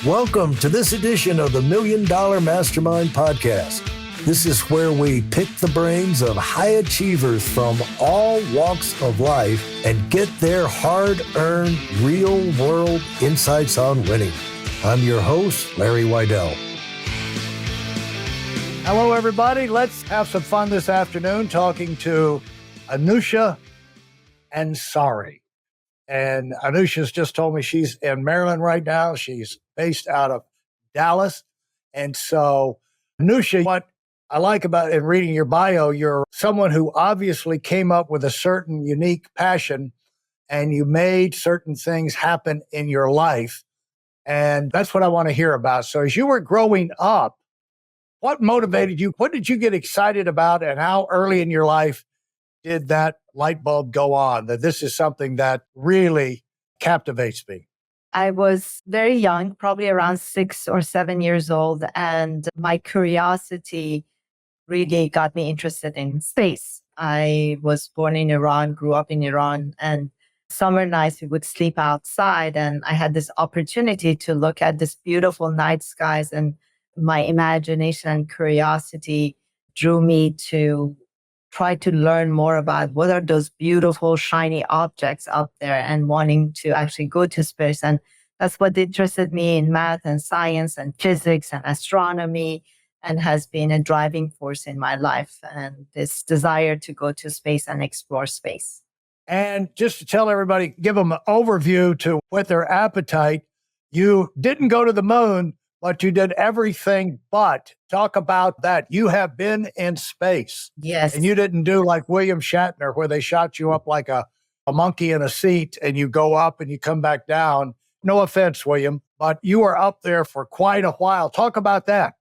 Welcome to this edition of the Million Dollar Mastermind podcast. This is where we pick the brains of high achievers from all walks of life and get their hard-earned, real-world insights on winning. I'm your host, Larry Weidel. Hello, everybody. Let's have some fun this afternoon talking to Anousheh Ansari. And Anousheh's just told me she's in Maryland right now. She's based out of Dallas. And so, Anousheh, what I like about in reading your bio, you're someone who obviously came up with a certain unique passion and you made certain things happen in your life. And that's what I want to hear about. So as you were growing up, what motivated you? What did you get excited about? And how early in your life did that light bulb go on, that this is something that really captivates me? I was very young, probably around 6 or 7 years old, and my curiosity really got me interested in space. I was born in Iran, grew up in Iran, and summer nights we would sleep outside, and I had this opportunity to look at this beautiful night skies, and my imagination and curiosity drew me to try to learn more about what are those beautiful, shiny objects up there and wanting to actually go to space. And that's what interested me in math and science and physics and astronomy, and has been a driving force in my life, and this desire to go to space and explore space. And just to tell everybody, give them an overview to what their appetite. You didn't go to the moon, but you did everything but. Talk about that. You have been in space. Yes. And you didn't do like William Shatner, where they shot you up like a monkey in a seat and you go up and you come back down. No offense, William, but you were up there for quite a while. Talk about that.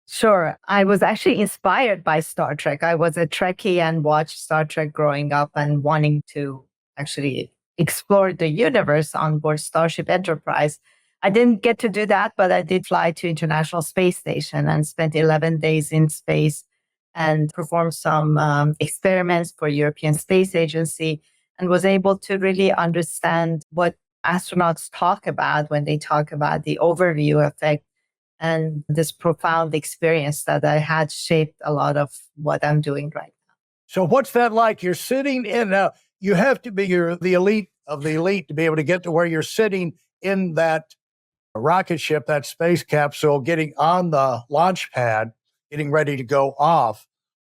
Sure. I was actually inspired by Star Trek. I was a Trekkie and watched Star Trek growing up and wanting to actually explore the universe on board Starship Enterprise. I didn't get to do that, but I did fly to International Space Station and spent 11 days in space and performed some experiments for European Space Agency, and was able to really understand what astronauts talk about when they talk about the overview effect, and this profound experience that I had shaped a lot of what I'm doing right now. So what's that like? You're sitting in, you have to be the elite of the elite to be able to get to where you're sitting in that rocket ship, that space capsule, getting on the launch pad, getting ready to go off.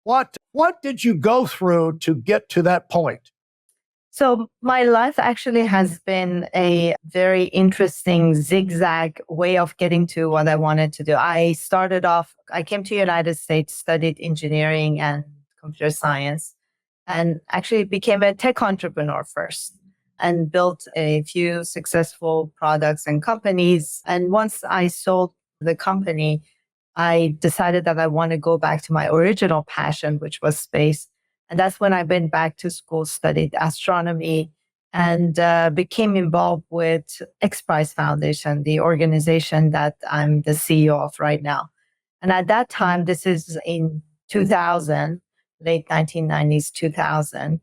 What did you go through to get to that point? So my life actually has been a very interesting zigzag way of getting to what I wanted to do. I came to the United States, studied engineering and computer science, and actually became a tech entrepreneur first, and built a few successful products and companies. And once I sold the company, I decided that I want to go back to my original passion, which was space. And that's when I went back to school, studied astronomy, and became involved with XPRIZE Foundation, the organization that I'm the CEO of right now. And at that time, this is in 2000, late 1990s, 2000.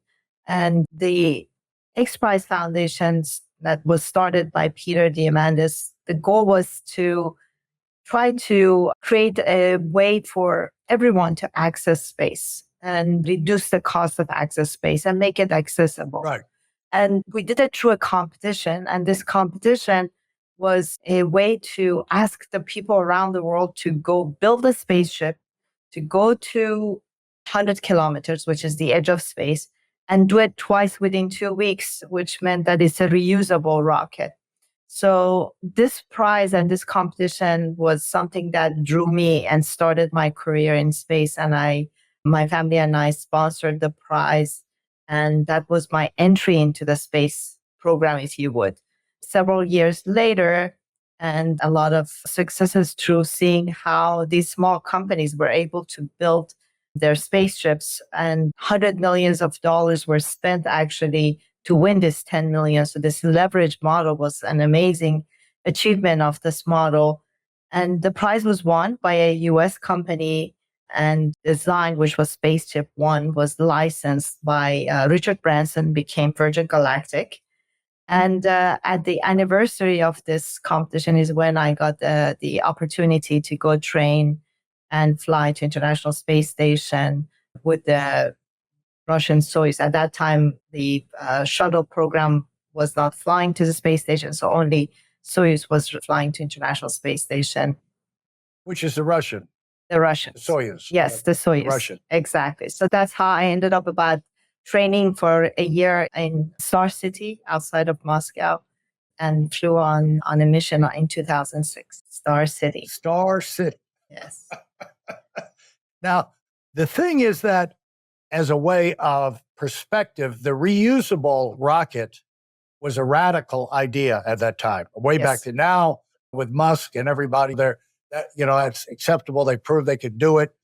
And the XPRIZE Foundation that was started by Peter Diamandis, the goal was to try to create a way for everyone to access space and reduce the cost of access space and make it accessible. Right. And we did it through a competition. And this competition was a way to ask the people around the world to go build a spaceship, to go to 100 kilometers, which is the edge of space, and do it twice within 2 weeks, which meant that it's a reusable rocket. So this prize and this competition was something that drew me and started my career in space. And my family and I sponsored the prize. And that was my entry into the space program, if you would. Several years later, and a lot of successes through seeing how these small companies were able to build their spaceships, and $100 million were spent actually to win this 10 million. So this leverage model was an amazing achievement of this model. And the prize was won by a US company, and design, which was Spaceship One, was licensed by Richard Branson, became Virgin Galactic. And at the anniversary of this competition is when I got the opportunity to go train and fly to International Space Station with the Russian Soyuz. At that time, the shuttle program was not flying to the space station, so only Soyuz was flying to International Space Station. Which is the Russian. The Russians. The Soyuz. Yes, the Soyuz. The Russian. Exactly. So that's how I ended up about training for a year in Star City outside of Moscow and flew on a mission in 2006, Star City. Star City. Yes. Now, the thing is that as a way of perspective, the reusable rocket was a radical idea at that time, way back then. Now, with Musk and everybody there, that, it's acceptable. They proved they could do it.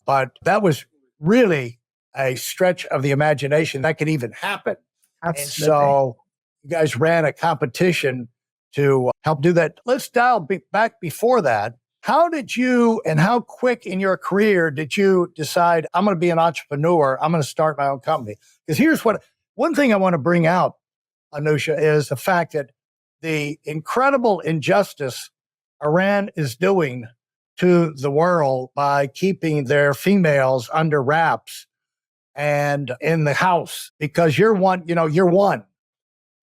But that was really a stretch of the imagination that could even happen. Absolutely. And so you guys ran a competition to help do that. Let's dial back before that. How did you, and how quick in your career did you decide, I'm going to be an entrepreneur, I'm going to start my own company? Because here's one thing I want to bring out, Anousheh, is the fact that the incredible injustice Iran is doing to the world by keeping their females under wraps and in the house, because you're one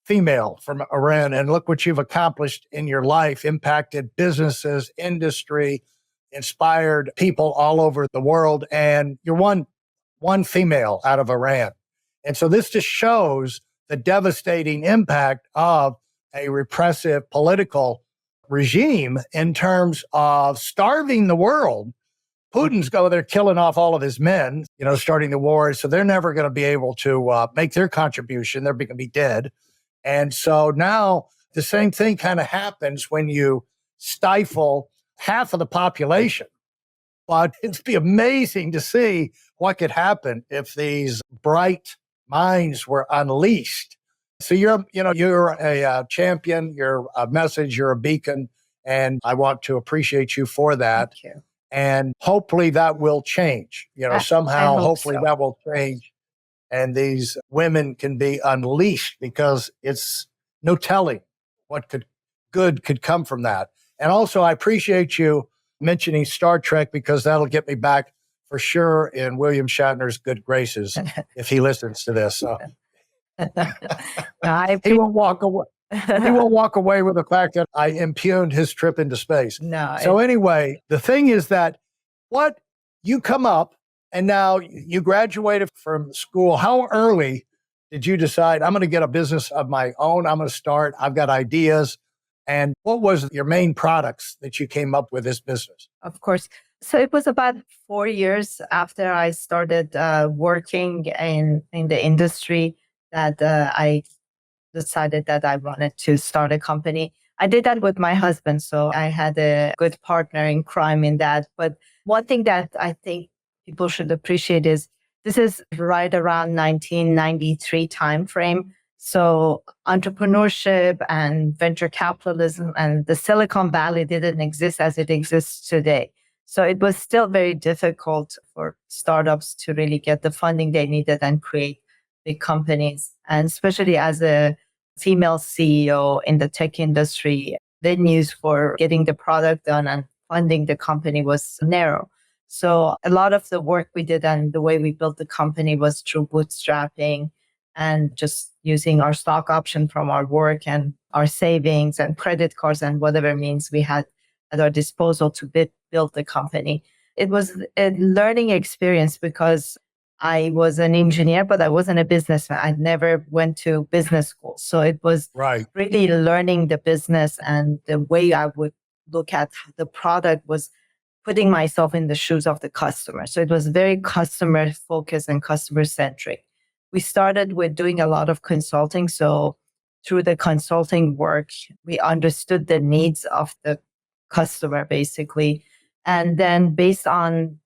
female from Iran, and look what you've accomplished in your life, impacted businesses, industry, inspired people all over the world, and you're one female out of Iran. And so this just shows the devastating impact of a repressive political regime in terms of starving the world. Putin's they're killing off all of his men, starting the war. So they're never going to be able to make their contribution. They're going to be dead. And so now the same thing kind of happens when you stifle half of the population. But it'd be amazing to see what could happen if these bright minds were unleashed. So you're a champion, you're a message, you're a beacon, and I want to appreciate you for that. Thank you. And hopefully that will change. Somehow, hopefully so. that will change. And these women can be unleashed, because it's no telling what good could come from that. And also, I appreciate you mentioning Star Trek, because that'll get me back for sure in William Shatner's good graces if he listens to this. So. He won't walk away. He won't walk away with the fact that I impugned his trip into space. No. So anyway, the thing is that you come up, and now you graduated from school. How early did you decide, I'm going to get a business of my own? I'm going to start. I've got ideas. And what was your main products that you came up with this business? Of course. So it was about 4 years after I started working in the industry that I decided that I wanted to start a company. I did that with my husband. So I had a good partner in crime in that. But one thing that I think people should appreciate is this is right around 1993 timeframe. So entrepreneurship and venture capitalism and the Silicon Valley didn't exist as it exists today. So it was still very difficult for startups to really get the funding they needed and create big companies. And especially as a female CEO in the tech industry, the news for getting the product done and funding the company was narrow. So a lot of the work we did and the way we built the company was through bootstrapping and just using our stock option from our work and our savings and credit cards and whatever means we had at our disposal to build the company. It was a learning experience because I was an engineer, but I wasn't a businessman. I never went to business school. So it was really learning the business, and the way I would look at the product was putting myself in the shoes of the customer. So it was very customer focused and customer centric. We started with doing a lot of consulting. So through the consulting work, we understood the needs of the customer basically. And then based on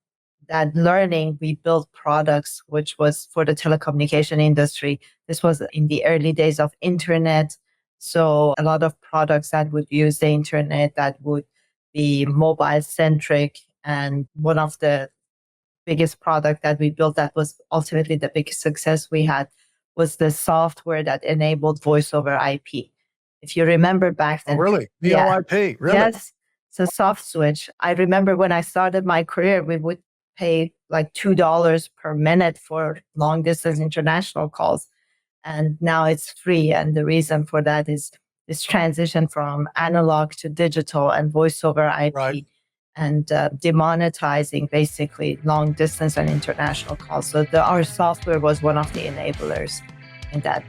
that learning, we built products, which was for the telecommunication industry. This was in the early days of internet. So a lot of products that would use the internet that would be mobile centric. And one of the biggest product that we built that was ultimately the biggest success we had was the software that enabled voice over IP. If you remember back Oh, then. really? Yeah. VoIP, really? Yes. So soft switch. I remember when I started my career, we would pay like $2 per minute for long distance international calls. And now it's free. And the reason for that is this transition from analog to digital and voice over Right. IP and demonetizing basically long distance and international calls. So our software was one of the enablers in that.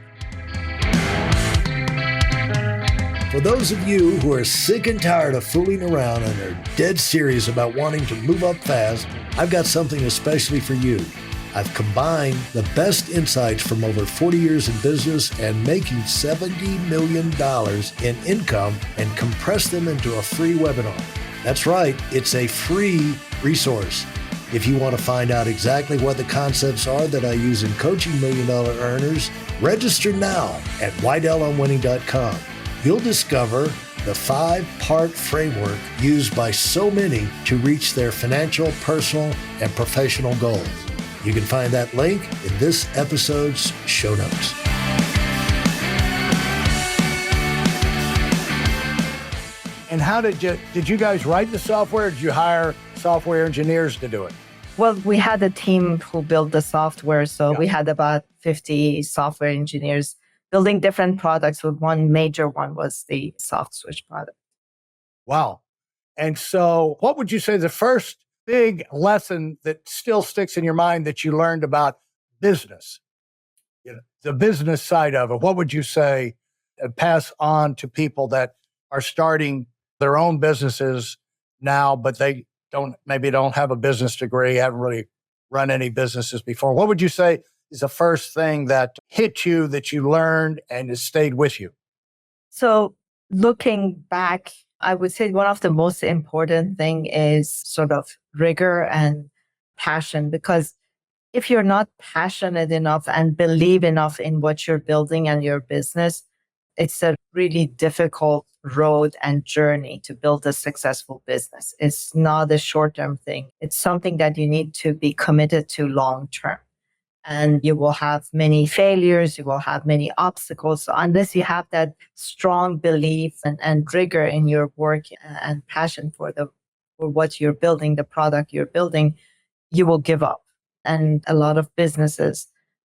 For those of you who are sick and tired of fooling around and are dead serious about wanting to move up fast, I've got something especially for you. I've combined the best insights from over 40 years in business and making $70 million in income and compressed them into a free webinar. That's right, it's a free resource. If you want to find out exactly what the concepts are that I use in coaching million dollar earners, register now at WeidelOnWinning.com. You'll discover the 5-part framework used by so many to reach their financial, personal, and professional goals. You can find that link in this episode's show notes. And how did you guys write the software? Or did you hire software engineers to do it? Well, we had a team who built the software. So we had about 50 software engineers building different products. With one major one was the soft switch product. Wow. And so what would you say the first big lesson that still sticks in your mind that you learned about business? The business side of it. What would you say pass on to people that are starting their own businesses now, but they maybe don't have a business degree, haven't really run any businesses before? What would you say is the first thing that hit you, that you learned and has stayed with you? So looking back, I would say one of the most important thing is sort of rigor and passion, because if you're not passionate enough and believe enough in what you're building and your business, it's a really difficult road and journey to build a successful business. It's not a short-term thing. It's something that you need to be committed to long-term. And you will have many failures, you will have many obstacles. So unless you have that strong belief and rigor in your work and passion for what you're building, the product you're building, you will give up. And a lot of businesses,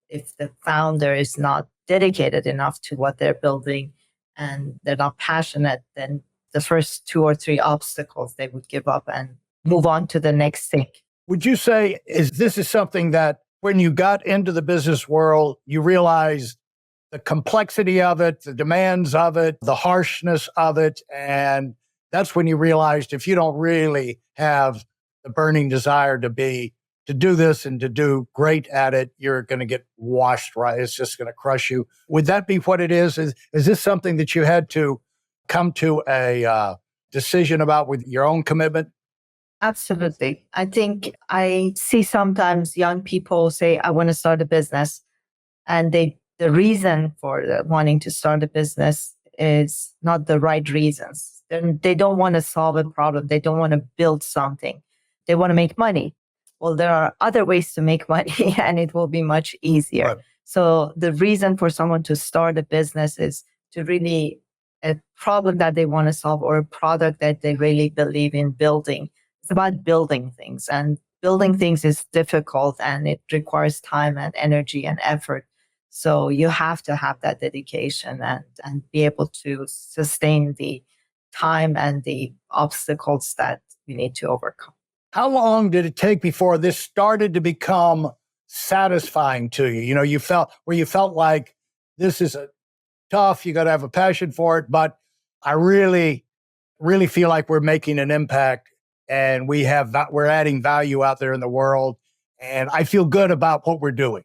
if the founder is not dedicated enough to what they're building and they're not passionate, then the first 2 or 3 obstacles, they would give up and move on to the next thing. Would you say this is something that when you got into the business world, you realized the complexity of it, the demands of it, the harshness of it, and that's when you realized if you don't really have the burning desire to do this and to do great at it, you're going to get washed, right? It's just going to crush you. Would that be what it is? Is this something that you had to come to a decision about with your own commitment? Absolutely. I think I see sometimes young people say, I want to start a business. And the reason for wanting to start a business is not the right reasons. They don't want to solve a problem. They don't want to build something. They want to make money. Well, there are other ways to make money and it will be much easier. Right. So the reason for someone to start a business is to really a problem that they want to solve or a product that they really believe in building. It's about building things, and building things is difficult and it requires time and energy and effort. So you have to have that dedication and be able to sustain the time and the obstacles that you need to overcome. How long did it take before this started to become satisfying to you? You felt like this is tough, you got to have a passion for it, but I really, really feel like we're making an impact and we're adding value out there in the world. And I feel good about what we're doing.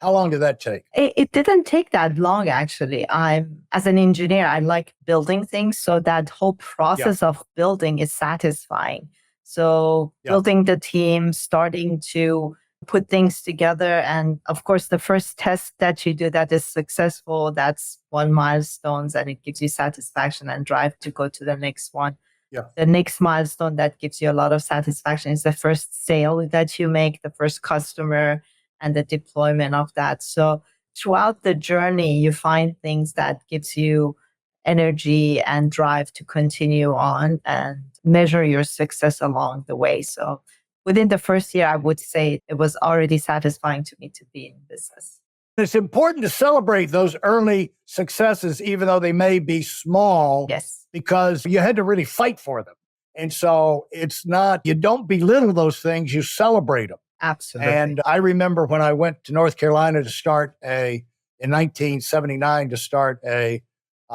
How long did that take? It didn't take that long, actually. As an engineer, I like building things. So that whole process of building is satisfying. So building the team, starting to put things together. And of course, the first test that you do that is successful, that's one milestone, and it gives you satisfaction and drive to go to the next one. Yeah. The next milestone that gives you a lot of satisfaction is the first sale that you make, the first customer, and the deployment of that. So throughout the journey, you find things that gives you energy and drive to continue on and measure your success along the way. So within the first year, I would say it was already satisfying to me to be in business. It's important to celebrate those early successes, even though they may be small, Yes, because you had to really fight for them. And so it's not, you don't belittle those things, you celebrate them. absolutely. And I remember when I went to North Carolina to start in 1979, to start a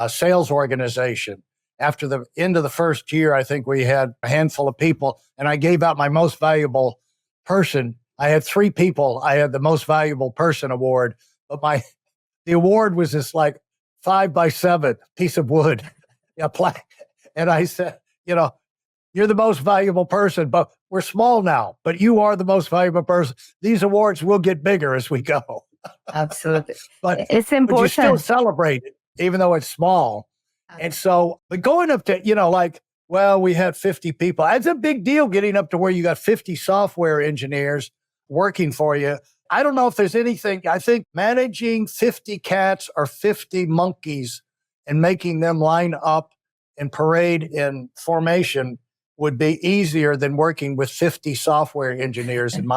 sales organization. After the end of the first year, I think we had a handful of people, and I gave out my most valuable person. I had 3 people. I had the most valuable person award, but the award was this like 5x7 piece of wood, and I said, you're the most valuable person, but we're small now, but you are the most valuable person. These awards will get bigger as we go. Absolutely. but It's but you important. still celebrate it, even though it's small. And so, but going up to, well, we had 50 people. It's a big deal getting up to where you got 50 software engineers working for you. I don't know if there's anything, I think managing 50 cats or 50 monkeys and making them line up and parade in formation would be easier than working with 50 software engineers in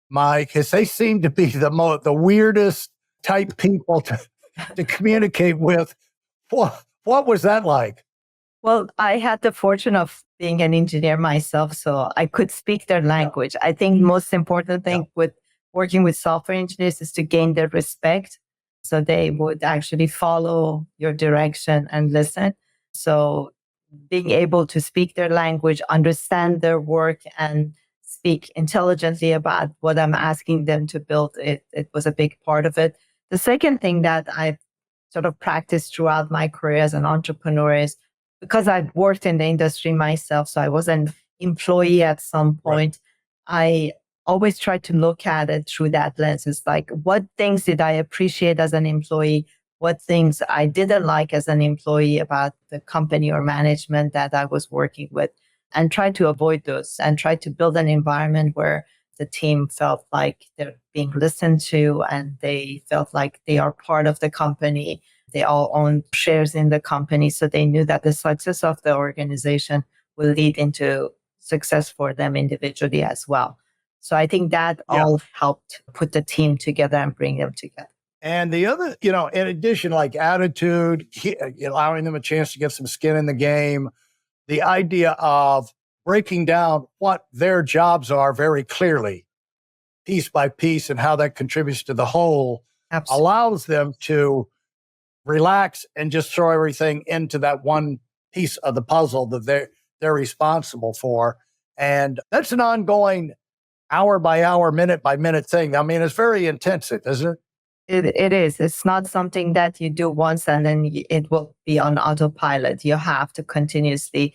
because they seem to be the weirdest type people to communicate with. What was that like? Well, I had the fortune of being an engineer myself, so I could speak their language. I think most important thing with working with software engineers is to gain their respect. So they would actually follow your direction and listen. So being able to speak their language, understand their work, and speak intelligently about what I'm asking them to build, it was a big part of it. The second thing that I've sort of practiced throughout my career as an entrepreneur is because I've worked in the industry myself, so I was an employee at some point. Right. I always try to look at it through that lens. It's like, what things did I appreciate as an employee? What things I didn't like as an employee about the company or management that I was working with, and try to avoid those and try to build an environment where the team felt like they're being listened to and they felt like they are part of the company. They all own shares in the company, so they knew that the success of the organization will lead into success for them individually as well. So I think that all helped put the team together and bring them together. And the other, in addition, like attitude, allowing them a chance to get some skin in the game, the idea of breaking down what their jobs are very clearly, piece by piece, and how that contributes to the whole, allows them to relax and just throw everything into that one piece of the puzzle that they're responsible for. And that's an ongoing hour by hour, minute by minute thing. I mean, it's very intensive, isn't it? It is. It's not something that you do once and then it will be on autopilot. You have to continuously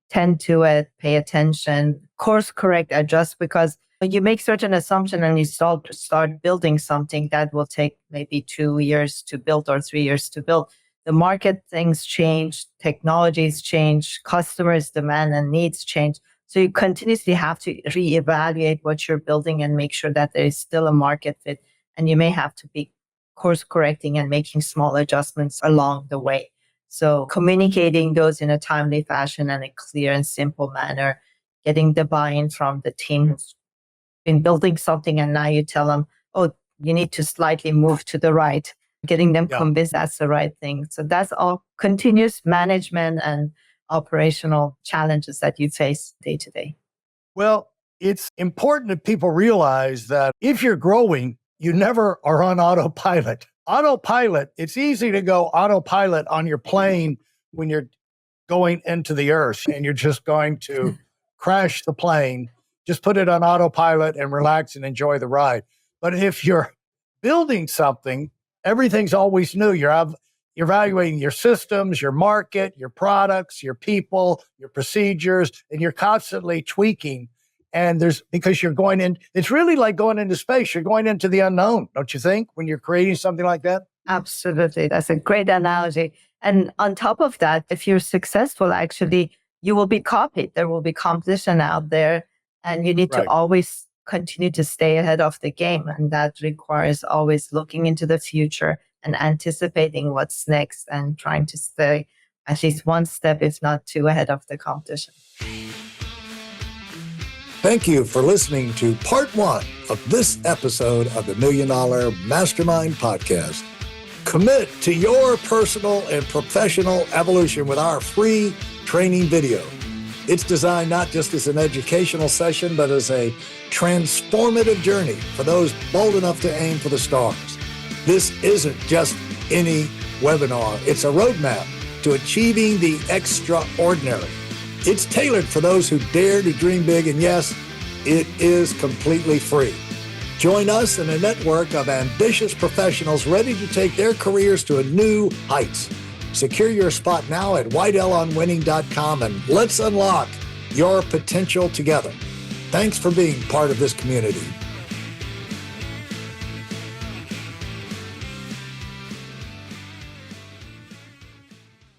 tend to it, pay attention, course correct, adjust, because when you make certain assumption and you start building something that will take maybe 2 years to build or 3 years to build, the market things change, technologies change, customers' demand and needs change. So you continuously have to reevaluate what you're building and make sure that there is still a market fit. And you may have to be course correcting and making small adjustments along the way. So communicating those in a timely fashion and a clear and simple manner, getting the buy-in from the team who's been building something and now you tell them, oh, you need to slightly move to the right, getting them convinced that's the right thing. So that's all continuous management and operational challenges that you face day to day. Well, it's important that people realize that if you're growing, you never are on autopilot. Autopilot, it's easy to go autopilot on your plane when you're going into the earth and you're just going to crash the plane. Just put it on autopilot and relax and enjoy the ride. But if you're building something, everything's always new. You're evaluating your systems, your market, your products, your people, your procedures, and you're constantly tweaking. And because you're going in, it's really like going into space. You're going into the unknown, don't you think, when you're creating something like that? Absolutely. That's a great analogy. And on top of that, if you're successful, actually, you will be copied. There will be competition out there, and you need to always continue to stay ahead of the game. And that requires always looking into the future, and anticipating what's next and trying to stay at least one step, if not two, ahead of the competition. Thank you for listening to part 1 of this episode of the Million Dollar Mastermind podcast. Commit to your personal and professional evolution with our free training video. It's designed not just as an educational session, but as a transformative journey for those bold enough to aim for the stars. This isn't just any webinar. It's a roadmap to achieving the extraordinary. It's tailored for those who dare to dream big, and yes, it is completely free. Join us in a network of ambitious professionals ready to take their careers to a new heights. Secure your spot now at weidelonwinning.com, and let's unlock your potential together. Thanks for being part of this community.